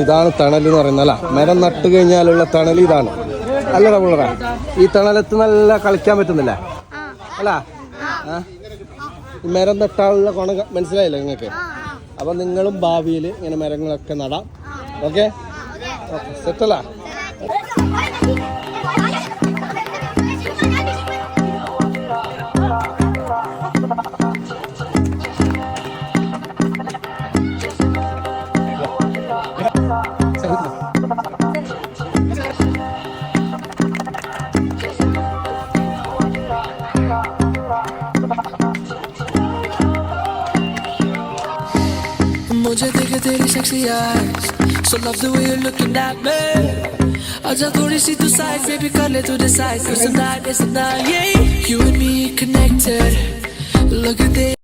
ഇതാണ് തണൽ എന്ന് പറയുന്നത് അല്ല. മരം നട്ട് കഴിഞ്ഞാലുള്ള തണൽ ഇതാണ് അല്ലടാ പിള്ളേരാ. ഈ തണലത്ത് നല്ല കളിക്കാൻ പറ്റുന്നില്ല അല്ല. ഈ മരം നട്ടാനുള്ള ഗുണ മനസ്സിലായില്ല നിങ്ങൾക്ക്? അപ്പം നിങ്ങളും ഭാവിയിൽ ഇങ്ങനെ മരങ്ങളൊക്കെ നടാം. ഓക്കെ, സെറ്റല്ല? मुझे देखे तेरी sexy eyes, so love the way you're looking at me. आजा थोड़ी सी तू side, baby कर ले तू decide, it's a night, yeah. You and me connected, look at this.